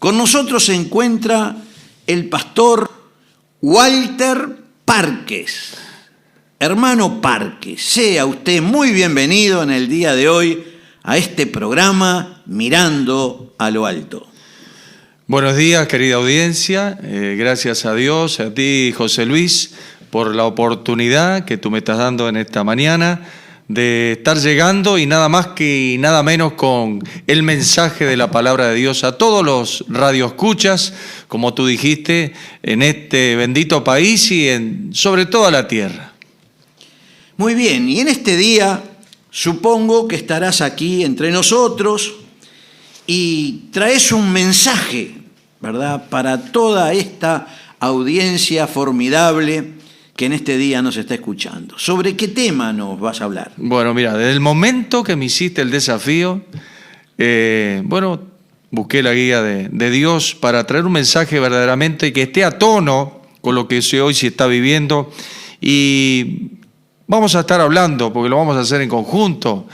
Con nosotros se encuentra el pastor Walter Parques. Hermano Parques, sea usted muy bienvenido en el día de hoy a este programa Mirando a lo Alto. Buenos días, querida audiencia. Gracias a Dios, a ti, José Luis, por la oportunidad que tú me estás dando en esta mañana de estar llegando y nada más que y nada menos con el mensaje de la palabra de Dios a todos los radioescuchas, como tú dijiste, en este bendito país y sobre todo a la tierra. Muy bien, y en este día supongo que estarás aquí entre nosotros y traes un mensaje, ¿verdad?, para toda esta audiencia formidable que en este día nos está escuchando. ¿Sobre qué tema nos vas a hablar? Bueno, mira, desde el momento que me hiciste el desafío, busqué la guía de Dios para traer un mensaje verdaderamente que esté a tono con lo que hoy se está viviendo, y vamos a estar hablando, porque lo vamos a hacer en conjunto,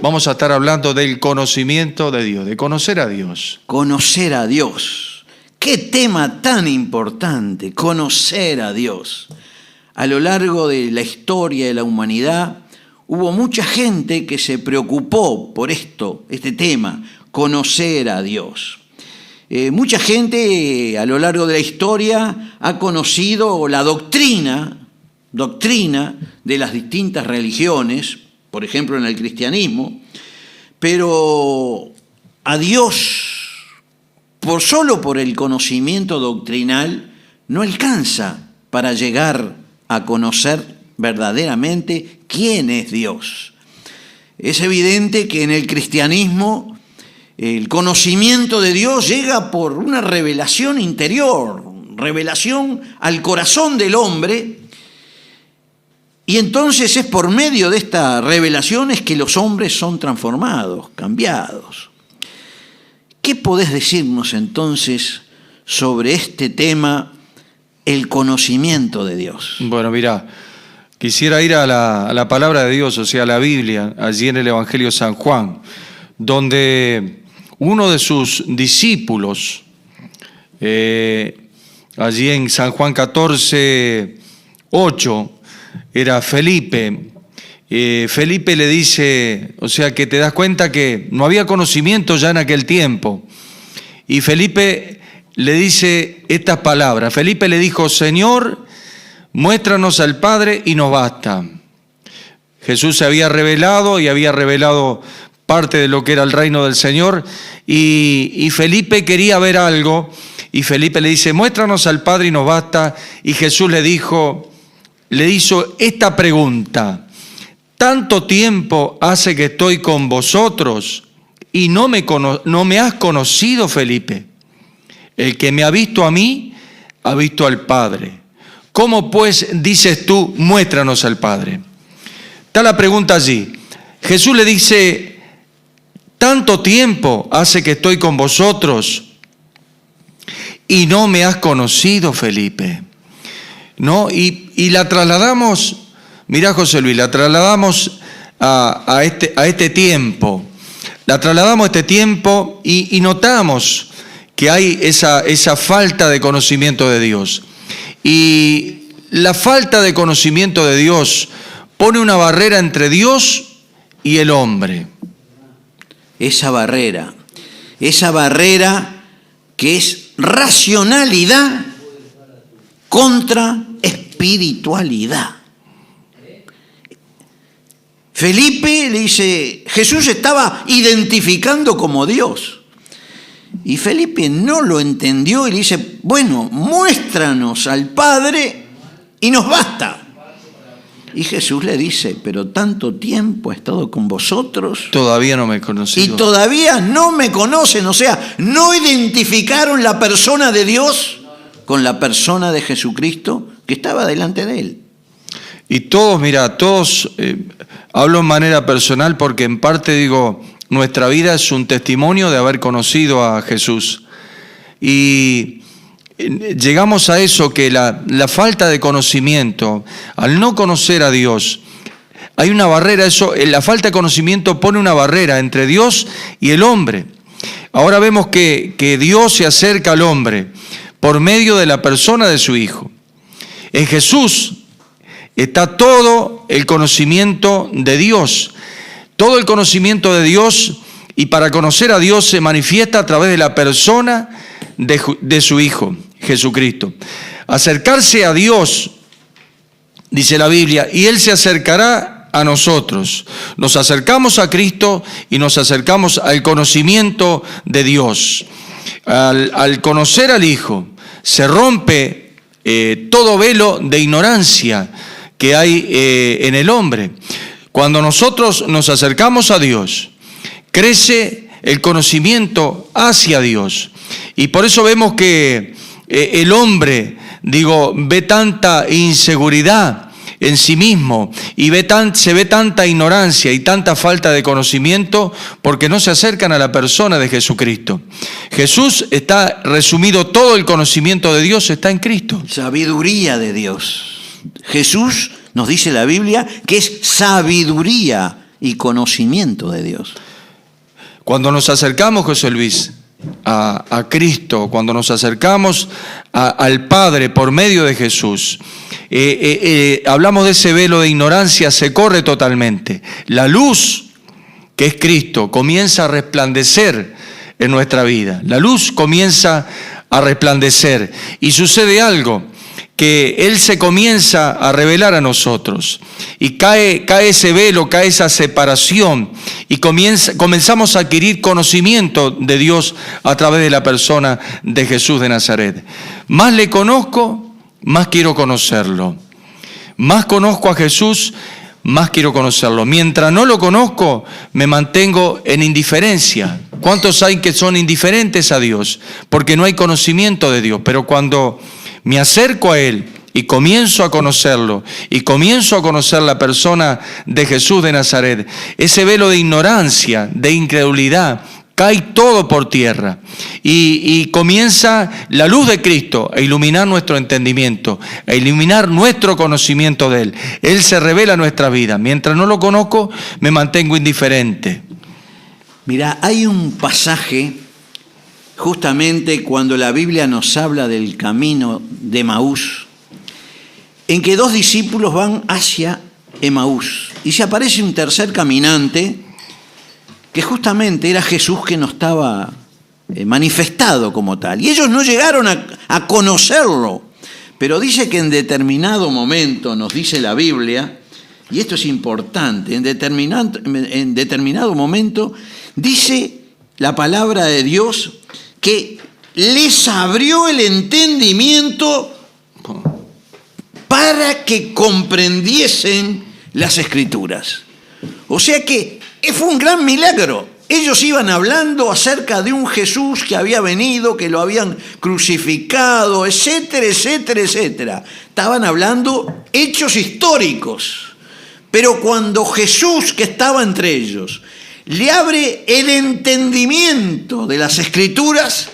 vamos a estar hablando del conocimiento de Dios, de conocer a Dios. Conocer a Dios. Qué tema tan importante, conocer a Dios. A lo largo de la historia de la humanidad hubo mucha gente que se preocupó por este tema, conocer a Dios. Mucha gente a lo largo de la historia ha conocido la doctrina de las distintas religiones, por ejemplo en el cristianismo, pero a Dios, solo por el conocimiento doctrinal, no alcanza para llegar a conocer verdaderamente quién es Dios. Es evidente que en el cristianismo el conocimiento de Dios llega por una revelación interior, revelación al corazón del hombre, y entonces es por medio de esta revelación es que los hombres son transformados, cambiados. ¿Qué podés decirnos entonces sobre este tema, el conocimiento de Dios? Bueno, mira, quisiera ir a la palabra de Dios, o sea, a la Biblia, allí en el Evangelio de San Juan, donde uno de sus discípulos, allí en San Juan 14, 8, era Felipe. Felipe le dice, o sea, que te das cuenta que no había conocimiento ya en aquel tiempo, y Felipe le dice estas palabras. Felipe le dijo: Señor, muéstranos al Padre y nos basta. Jesús se había revelado y había revelado parte de lo que era el reino del Señor, y Felipe quería ver algo, y Felipe le dice: muéstranos al Padre y nos basta. Y Jesús le hizo esta pregunta: ¿tanto tiempo hace que estoy con vosotros y no me has conocido, Felipe? El que me ha visto a mí, ha visto al Padre. ¿Cómo pues dices tú, muéstranos al Padre? Está la pregunta allí. Jesús le dice: ¿tanto tiempo hace que estoy con vosotros y no me has conocido, Felipe? ¿No? Y la trasladamos, mirá, José Luis, la trasladamos a este tiempo. La trasladamos a este tiempo y notamos que hay esa falta de conocimiento de Dios. Y la falta de conocimiento de Dios pone una barrera entre Dios y el hombre. Esa barrera que es racionalidad contra espiritualidad. Felipe le dice, Jesús estaba identificando como Dios. Y Felipe no lo entendió y le dice: bueno, muéstranos al Padre y nos basta. Y Jesús le dice: pero tanto tiempo he estado con vosotros. Todavía no me conocen. Y todavía no me conocen, o sea, no identificaron la persona de Dios con la persona de Jesucristo que estaba delante de él. Y todos, hablo en manera personal porque en parte digo, nuestra vida es un testimonio de haber conocido a Jesús. Y llegamos a eso, que la falta de conocimiento, al no conocer a Dios, hay una barrera. La falta de conocimiento pone una barrera entre Dios y el hombre. ahora vemos que Dios se acerca al hombre por medio de la persona de su Hijo. En Jesús está todo el conocimiento de Dios. Todo el conocimiento de Dios, y para conocer a Dios se manifiesta a través de la persona de su Hijo, Jesucristo. Acercarse a Dios, dice la Biblia, y Él se acercará a nosotros. Nos acercamos a Cristo y nos acercamos al conocimiento de Dios. Al conocer al Hijo, se rompe todo velo de ignorancia que hay en el hombre. Cuando nosotros nos acercamos a Dios, crece el conocimiento hacia Dios. Y por eso vemos que el hombre, ve tanta inseguridad en sí mismo y se ve tanta ignorancia y tanta falta de conocimiento porque no se acercan a la persona de Jesucristo. Jesús está resumido, todo el conocimiento de Dios está en Cristo. Sabiduría de Dios. Jesús, nos dice la Biblia, que es sabiduría y conocimiento de Dios. Cuando nos acercamos, José Luis, a Cristo, cuando nos acercamos al Padre por medio de Jesús, hablamos de ese velo de ignorancia, se corre totalmente. La luz, que es Cristo, comienza a resplandecer en nuestra vida. La luz comienza a resplandecer y sucede algo, que Él se comienza a revelar a nosotros y cae ese velo, cae esa separación y comenzamos a adquirir conocimiento de Dios a través de la persona de Jesús de Nazaret. Más le conozco, más quiero conocerlo. Más conozco a Jesús, más quiero conocerlo. Mientras no lo conozco, me mantengo en indiferencia. ¿Cuántos hay que son indiferentes a Dios? Porque no hay conocimiento de Dios. Pero cuando me acerco a Él y comienzo a conocerlo, y comienzo a conocer la persona de Jesús de Nazaret, ese velo de ignorancia, de incredulidad, cae todo por tierra y comienza la luz de Cristo a iluminar nuestro entendimiento, a iluminar nuestro conocimiento de Él. Él se revela a nuestra vida. Mientras no lo conozco, me mantengo indiferente. Mira, hay un pasaje justamente cuando la Biblia nos habla del camino de Emaús, en que dos discípulos van hacia Emaús y se aparece un tercer caminante que justamente era Jesús, que no estaba manifestado como tal. Y ellos no llegaron a conocerlo, pero dice que en determinado momento, nos dice la Biblia, y esto es importante, en determinado momento dice la palabra de Dios que les abrió el entendimiento para que comprendiesen las Escrituras. O sea que fue un gran milagro. Ellos iban hablando acerca de un Jesús que había venido, que lo habían crucificado, etcétera, etcétera, etcétera. Estaban hablando hechos históricos. Pero cuando Jesús, que estaba entre ellos, le abre el entendimiento de las Escrituras,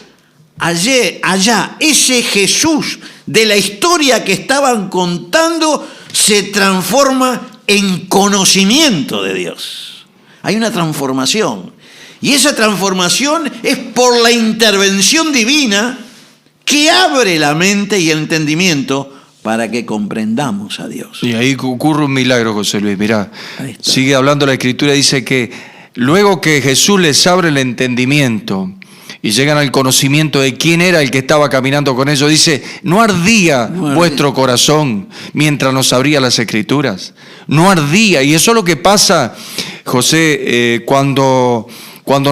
allá ese Jesús de la historia que estaban contando se transforma en conocimiento de Dios. Hay una transformación. Y esa transformación es por la intervención divina que abre la mente y el entendimiento para que comprendamos a Dios. Y ahí ocurre un milagro, José Luis. Mirá, sigue hablando la Escritura, dice que luego que Jesús les abre el entendimiento y llegan al conocimiento de quién era el que estaba caminando con ellos, dice, ¿no ardía vuestro corazón mientras nos abría las Escrituras? No ardía. Y eso es lo que pasa, José, cuando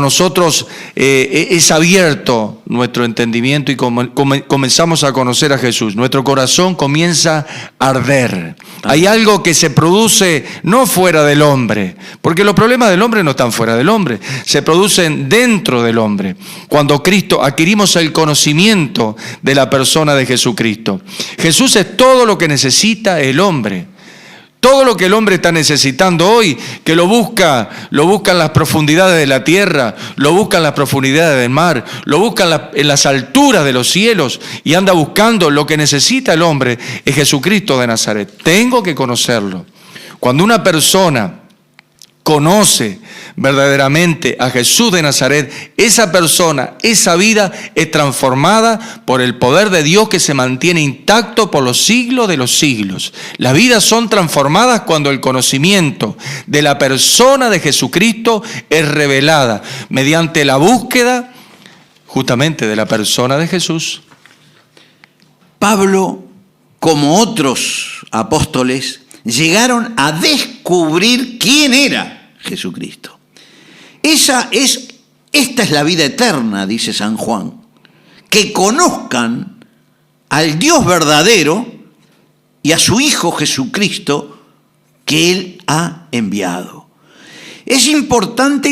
nosotros es abierto nuestro entendimiento y comenzamos a conocer a Jesús, nuestro corazón comienza a arder. Hay algo que se produce no fuera del hombre, porque los problemas del hombre no están fuera del hombre, se producen dentro del hombre. Cuando Cristo adquirimos el conocimiento de la persona de Jesucristo. Jesús es todo lo que necesita el hombre. Todo lo que el hombre está necesitando hoy, que lo busca en las profundidades de la tierra, lo busca en las profundidades del mar, lo busca en las alturas de los cielos y anda buscando lo que necesita el hombre, es Jesucristo de Nazaret. Tengo que conocerlo. Cuando una persona conoce verdaderamente a Jesús de Nazaret, esa persona, esa vida es transformada por el poder de Dios que se mantiene intacto por los siglos de los siglos. Las vidas son transformadas cuando el conocimiento de la persona de Jesucristo es revelada mediante la búsqueda justamente de la persona de Jesús. Pablo, como otros apóstoles, llegaron a descubrir quién era Jesucristo. Esta es la vida eterna, dice San Juan, que conozcan al Dios verdadero y a su Hijo Jesucristo que Él ha enviado. Es importante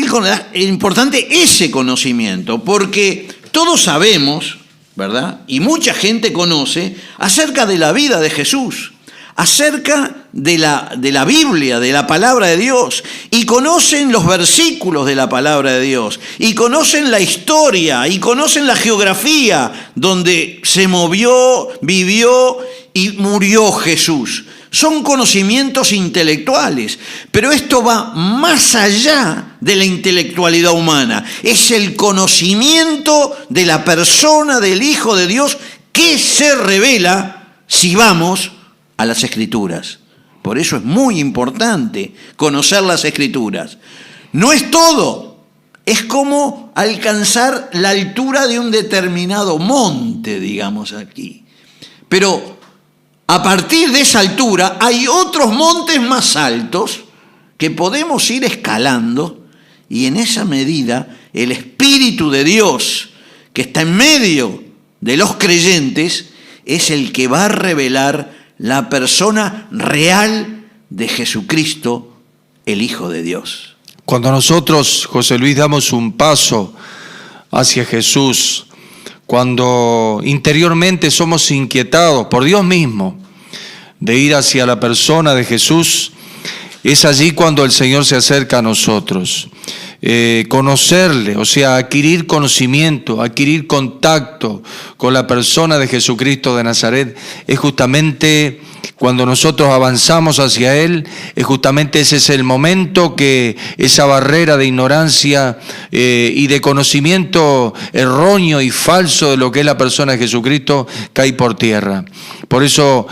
ese conocimiento, porque todos sabemos, ¿verdad? Y mucha gente conoce acerca de la vida de Jesús, acerca de la Biblia, de la palabra de Dios, y conocen los versículos de la palabra de Dios, y conocen la historia, y conocen la geografía donde se movió, vivió y murió Jesús. Son conocimientos intelectuales, pero esto va más allá de la intelectualidad humana. Es el conocimiento de la persona del Hijo de Dios que se revela si vamos a las Escrituras. Por eso es muy importante conocer las Escrituras. No es todo, es como alcanzar la altura de un determinado monte, digamos aquí. Pero a partir de esa altura hay otros montes más altos que podemos ir escalando, y en esa medida el Espíritu de Dios que está en medio de los creyentes es el que va a revelar la persona real de Jesucristo, el Hijo de Dios. Cuando nosotros, José Luis, damos un paso hacia Jesús, cuando interiormente somos inquietados por Dios mismo de ir hacia la persona de Jesús, es allí cuando el Señor se acerca a nosotros. Conocerle, o sea, adquirir conocimiento, adquirir contacto con la persona de Jesucristo de Nazaret, es justamente cuando nosotros avanzamos hacia Él, es justamente ese es el momento que esa barrera de ignorancia y de conocimiento erróneo y falso de lo que es la persona de Jesucristo cae por tierra. Por eso,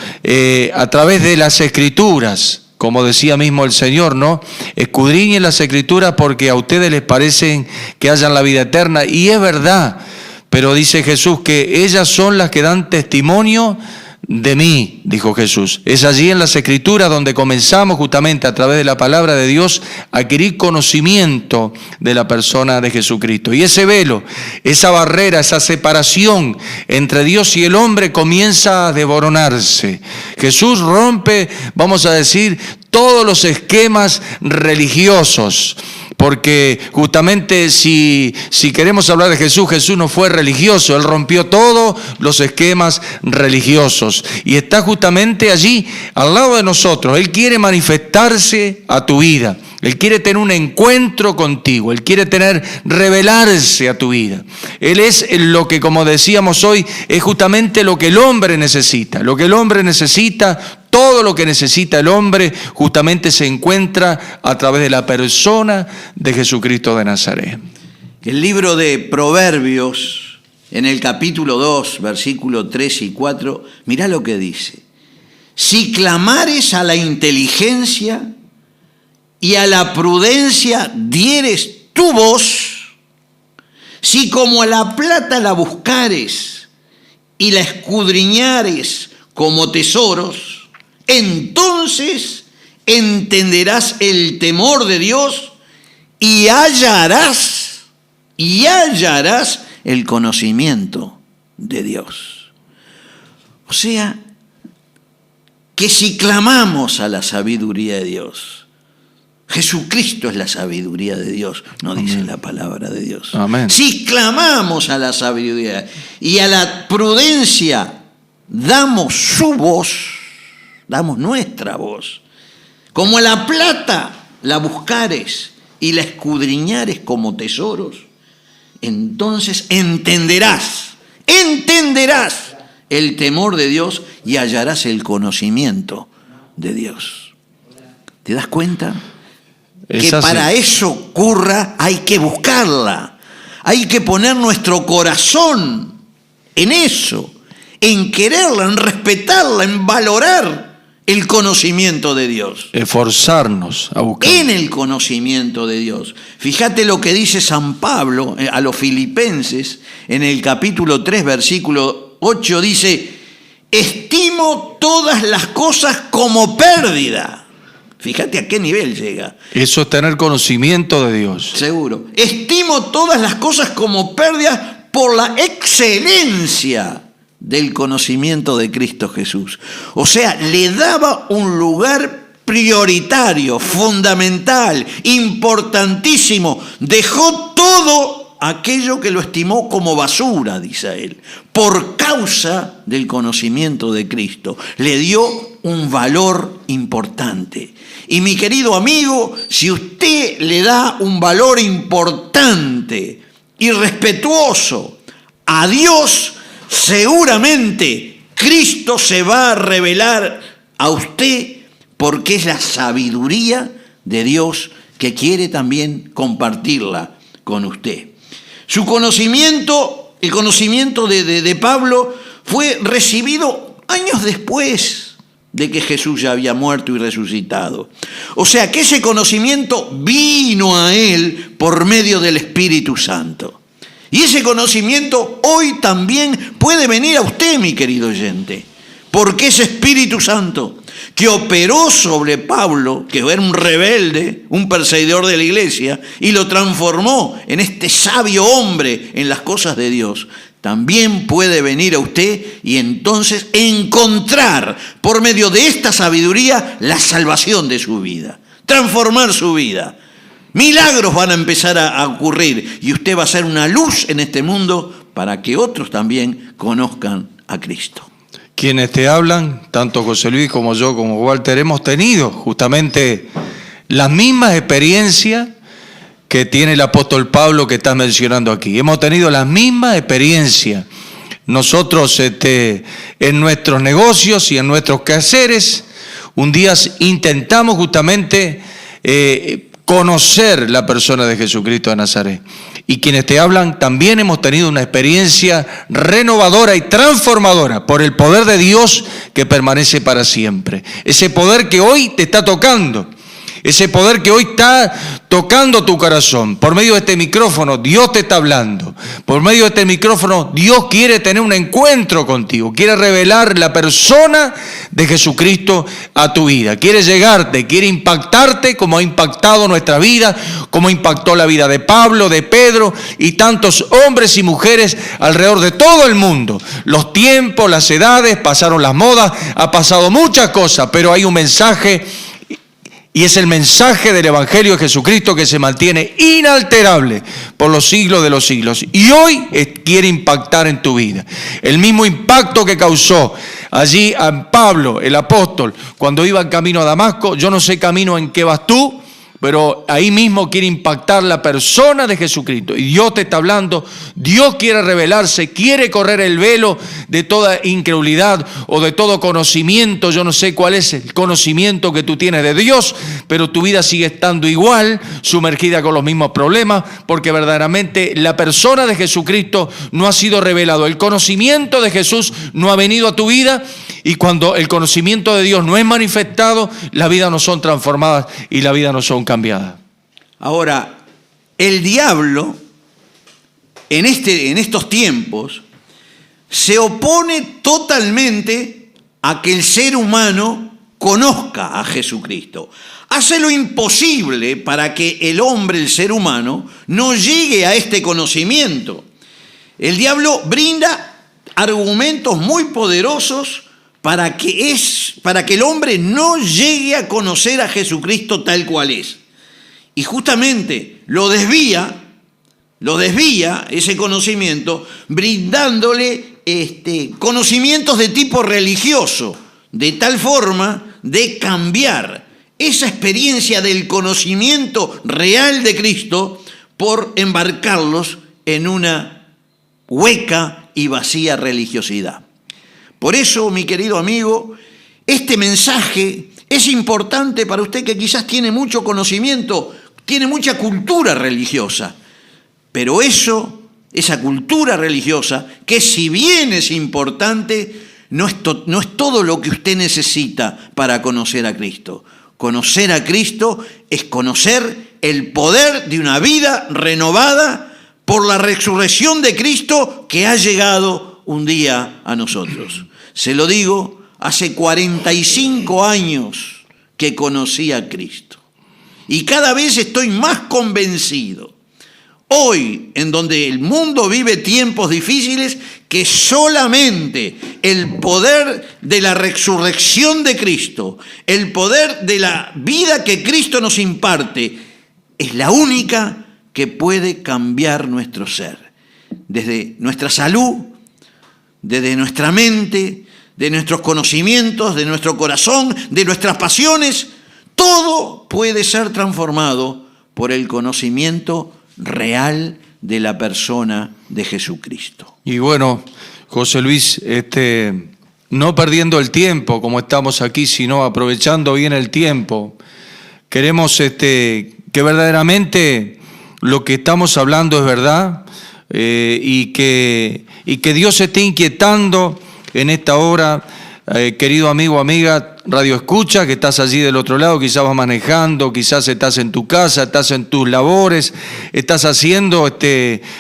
a través de las Escrituras, como decía mismo el Señor, ¿no? Escudriñen las Escrituras porque a ustedes les parecen que hayan la vida eterna. Y es verdad, pero dice Jesús que ellas son las que dan testimonio de mí, dijo Jesús. Es allí en las Escrituras donde comenzamos justamente a través de la palabra de Dios a adquirir conocimiento de la persona de Jesucristo. Y ese velo, esa barrera, esa separación entre Dios y el hombre comienza a desboronarse. Jesús rompe, vamos a decir, todos los esquemas religiosos. Porque justamente si queremos hablar de Jesús, Jesús no fue religioso, Él rompió todos los esquemas religiosos y está justamente allí al lado de nosotros. Él quiere manifestarse a tu vida, Él quiere tener un encuentro contigo, Él quiere revelarse a tu vida. Él es lo que, como decíamos hoy, es justamente lo que el hombre necesita. Lo que el hombre necesita, todo lo que necesita el hombre justamente se encuentra a través de la persona de Jesucristo de Nazaret. El libro de Proverbios, en el capítulo 2, versículos 3 y 4, mirá lo que dice. Si clamares a la inteligencia y a la prudencia dieres tu voz, si como a la plata la buscares y la escudriñares como tesoros, entonces entenderás el temor de Dios y hallarás el conocimiento de Dios. O sea, que si clamamos a la sabiduría de Dios, Jesucristo es la sabiduría de Dios, no dice Amén. La palabra de Dios. Amén. Si clamamos a la sabiduría y a la prudencia, damos su voz, damos nuestra voz. Como a la plata la buscares y la escudriñares como tesoros, entonces entenderás el temor de Dios y hallarás el conocimiento de Dios. ¿Te das cuenta? que para eso ocurra hay que buscarla, hay que poner nuestro corazón en eso, en quererla, en respetarla, en valorar el conocimiento de Dios. Esforzarnos a buscar. En el conocimiento de Dios. Fíjate lo que dice San Pablo a los Filipenses en el capítulo 3, versículo 8, dice: estimo todas las cosas como pérdida. Fíjate a qué nivel llega. Eso es tener conocimiento de Dios. Seguro. Estimo todas las cosas como pérdida por la excelencia del conocimiento de Cristo Jesús. O sea, le daba un lugar prioritario, fundamental, importantísimo. Dejó todo aquello que lo estimó como basura, dice él, por causa del conocimiento de Cristo. Le dio un valor importante. Y mi querido amigo, si usted le da un valor importante y respetuoso a Dios, seguramente Cristo se va a revelar a usted, porque es la sabiduría de Dios que quiere también compartirla con usted. Su conocimiento, el conocimiento de Pablo, fue recibido años después de que Jesús ya había muerto y resucitado. O sea que ese conocimiento vino a él por medio del Espíritu Santo. Y ese conocimiento hoy también puede venir a usted, mi querido oyente, porque ese Espíritu Santo que operó sobre Pablo, que era un rebelde, un perseguidor de la iglesia, y lo transformó en este sabio hombre en las cosas de Dios, también puede venir a usted y entonces encontrar por medio de esta sabiduría la salvación de su vida, transformar su vida. Milagros van a empezar a ocurrir y usted va a ser una luz en este mundo para que otros también conozcan a Cristo. Quienes te hablan, tanto José Luis como yo, como Walter, hemos tenido justamente las mismas experiencias que tiene el apóstol Pablo que estás mencionando aquí. Hemos tenido las mismas experiencias. Nosotros en nuestros negocios y en nuestros quehaceres, un día intentamos justamente conocer la persona de Jesucristo de Nazaret. Y quienes te hablan también hemos tenido una experiencia renovadora y transformadora por el poder de Dios que permanece para siempre. Ese poder que hoy te está tocando. Ese poder que hoy está tocando tu corazón. Por medio de este micrófono, Dios te está hablando. Por medio de este micrófono, Dios quiere tener un encuentro contigo. Quiere revelar la persona de Jesucristo a tu vida. Quiere llegarte, quiere impactarte como ha impactado nuestra vida, como impactó la vida de Pablo, de Pedro y tantos hombres y mujeres alrededor de todo el mundo. Los tiempos, las edades, pasaron las modas, ha pasado muchas cosas, pero hay un mensaje. Y es el mensaje del Evangelio de Jesucristo que se mantiene inalterable por los siglos de los siglos. Y hoy quiere impactar en tu vida. El mismo impacto que causó allí a Pablo, el apóstol, cuando iba en camino a Damasco. Yo no sé camino en qué vas tú, pero ahí mismo quiere impactar la persona de Jesucristo. Y Dios te está hablando, Dios quiere revelarse, quiere correr el velo de toda incredulidad o de todo conocimiento. Yo no sé cuál es el conocimiento que tú tienes de Dios, pero tu vida sigue estando igual, sumergida con los mismos problemas, porque verdaderamente la persona de Jesucristo no ha sido revelado. El conocimiento de Jesús no ha venido a tu vida, y cuando el conocimiento de Dios no es manifestado, las vidas no son transformadas y las vidas no son cambiadas. Ahora, el diablo en estos tiempos se opone totalmente a que el ser humano conozca a Jesucristo. Hace lo imposible para que el hombre, el ser humano, no llegue a este conocimiento. El diablo brinda argumentos muy poderosos para que el hombre no llegue a conocer a Jesucristo tal cual es. Y justamente lo desvía ese conocimiento, brindándole conocimientos de tipo religioso, de tal forma de cambiar esa experiencia del conocimiento real de Cristo por embarcarlos en una hueca y vacía religiosidad. Por eso, mi querido amigo, este mensaje Es importante para usted que quizás tiene mucho conocimiento, tiene mucha cultura religiosa, pero esa cultura religiosa, que si bien es importante, no es todo lo que usted necesita para conocer a Cristo. Conocer a Cristo es conocer el poder de una vida renovada por la resurrección de Cristo que ha llegado un día a nosotros. Se lo digo, hace 45 años que conocí a Cristo y cada vez estoy más convencido, hoy en donde el mundo vive tiempos difíciles, que solamente el poder de la resurrección de Cristo, el poder de la vida que Cristo nos imparte, es la única que puede cambiar nuestro ser, desde nuestra salud, desde nuestra mente, de nuestros conocimientos, de nuestro corazón, de nuestras pasiones. Todo puede ser transformado por el conocimiento real de la persona de Jesucristo. Y bueno, José Luis, no perdiendo el tiempo como estamos aquí, sino aprovechando bien el tiempo, queremos que verdaderamente lo que estamos hablando es verdad, y que Dios esté inquietando en esta hora, querido amigo, amiga, Radio Escucha, que estás allí del otro lado, quizás vas manejando, quizás estás en tu casa, estás en tus labores, estás haciendo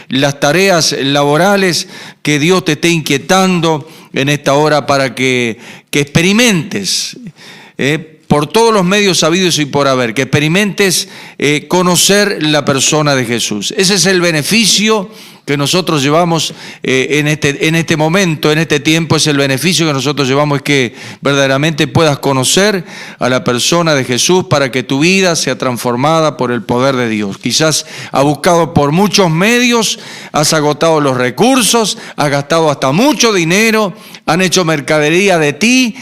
las tareas laborales, que Dios te esté inquietando en esta hora para que experimentes, por todos los medios sabidos y por haber, que experimentes conocer la persona de Jesús. Ese es el beneficio que nosotros llevamos en este momento, en este tiempo. Es el beneficio que nosotros llevamos, es que verdaderamente puedas conocer a la persona de Jesús para que tu vida sea transformada por el poder de Dios. Quizás has buscado por muchos medios, has agotado los recursos, has gastado hasta mucho dinero, han hecho mercadería de ti,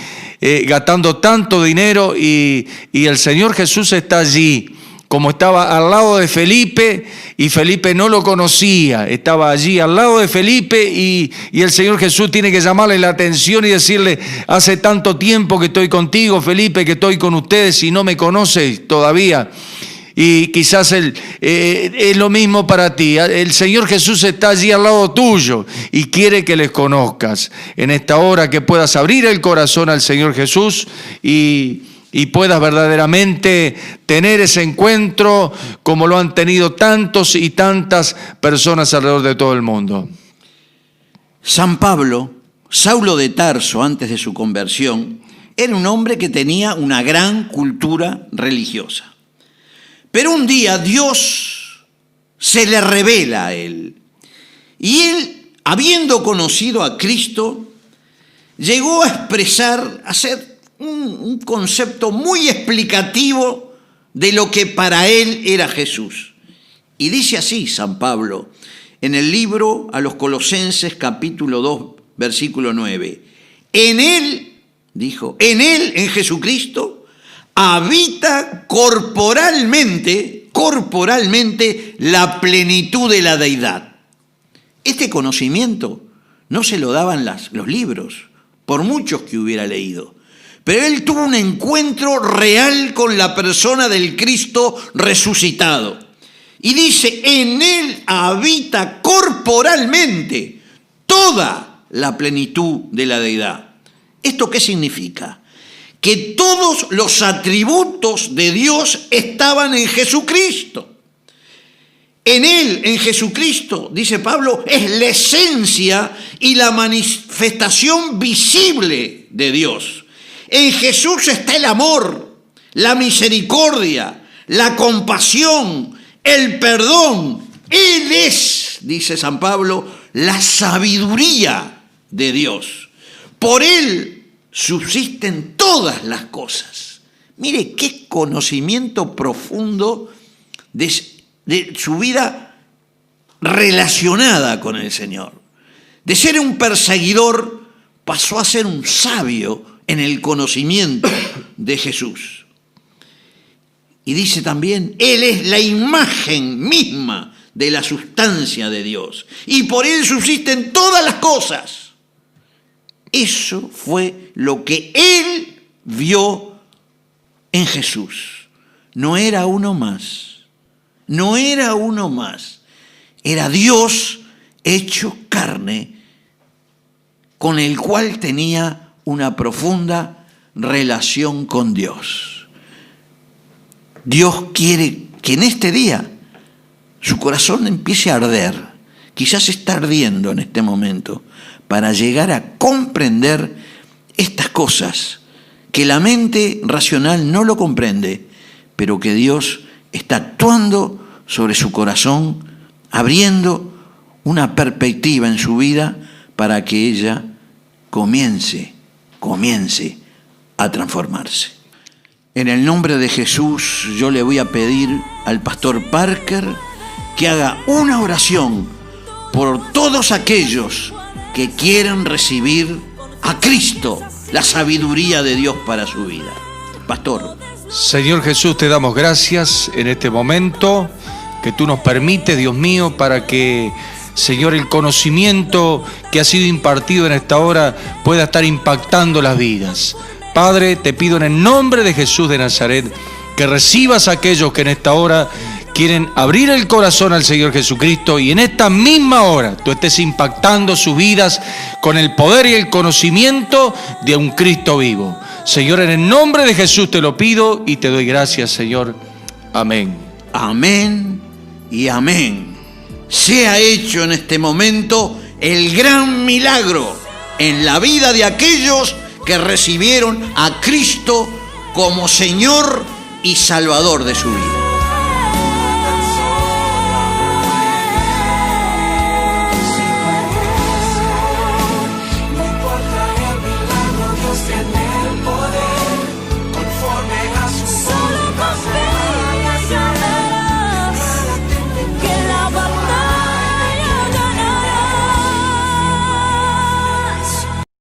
gastando tanto dinero, y el Señor Jesús está allí, como estaba al lado de Felipe, y Felipe no lo conocía, estaba allí al lado de Felipe, y el Señor Jesús tiene que llamarle la atención y decirle: hace tanto tiempo que estoy contigo, Felipe, que estoy con ustedes y no me conoces todavía. Y quizás es lo mismo para ti. El Señor Jesús está allí al lado tuyo y quiere que les conozcas. En esta hora que puedas abrir el corazón al Señor Jesús y puedas verdaderamente tener ese encuentro como lo han tenido tantos y tantas personas alrededor de todo el mundo. San Pablo, Saulo de Tarso, antes de su conversión, era un hombre que tenía una gran cultura religiosa. Pero un día Dios se le revela a él. Y él, habiendo conocido a Cristo, llegó a expresar, a hacer un concepto muy explicativo de lo que para él era Jesús. Y dice así San Pablo en el libro a los Colosenses capítulo 2, versículo 9. En él, dijo, en Jesucristo, habita corporalmente la plenitud de la deidad. Este conocimiento no se lo daban los libros, por muchos que hubiera leído. Pero él tuvo un encuentro real con la persona del Cristo resucitado. Y dice, en él habita corporalmente toda la plenitud de la deidad. ¿Esto qué significa? Que todos los atributos de Dios estaban en Jesucristo. En él, en Jesucristo, dice Pablo, es la esencia y la manifestación visible de Dios. En Jesús está el amor, la misericordia, la compasión, el perdón. Él es, dice San Pablo, la sabiduría de Dios. Por él subsisten todas las cosas. Mire qué conocimiento profundo de su vida relacionada con el Señor. De ser un perseguidor pasó a ser un sabio en el conocimiento de Jesús. Y dice también, Él es la imagen misma de la sustancia de Dios. Y por Él subsisten todas las cosas. Eso fue lo que él vio en Jesús. No era uno más, no era uno más. Era Dios hecho carne, con el cual tenía una profunda relación con Dios. Dios quiere que en este día su corazón empiece a arder. Quizás está ardiendo en este momento para llegar a comprender estas cosas que la mente racional no lo comprende, pero que Dios está actuando sobre su corazón, abriendo una perspectiva en su vida para que ella comience a transformarse. En el nombre de Jesús, yo le voy a pedir al pastor Parker que haga una oración por todos aquellos que quieran recibir a Cristo, la sabiduría de Dios para su vida. Pastor. Señor Jesús, te damos gracias en este momento que tú nos permites, Dios mío, para que, Señor, el conocimiento que ha sido impartido en esta hora pueda estar impactando las vidas. Padre, te pido en el nombre de Jesús de Nazaret que recibas a aquellos que en esta hora quieren abrir el corazón al Señor Jesucristo y en esta misma hora tú estés impactando sus vidas con el poder y el conocimiento de un Cristo vivo. Señor, en el nombre de Jesús te lo pido y te doy gracias, Señor. Amén. Amén y amén. Sea hecho en este momento el gran milagro en la vida de aquellos que recibieron a Cristo como Señor y Salvador de su vida.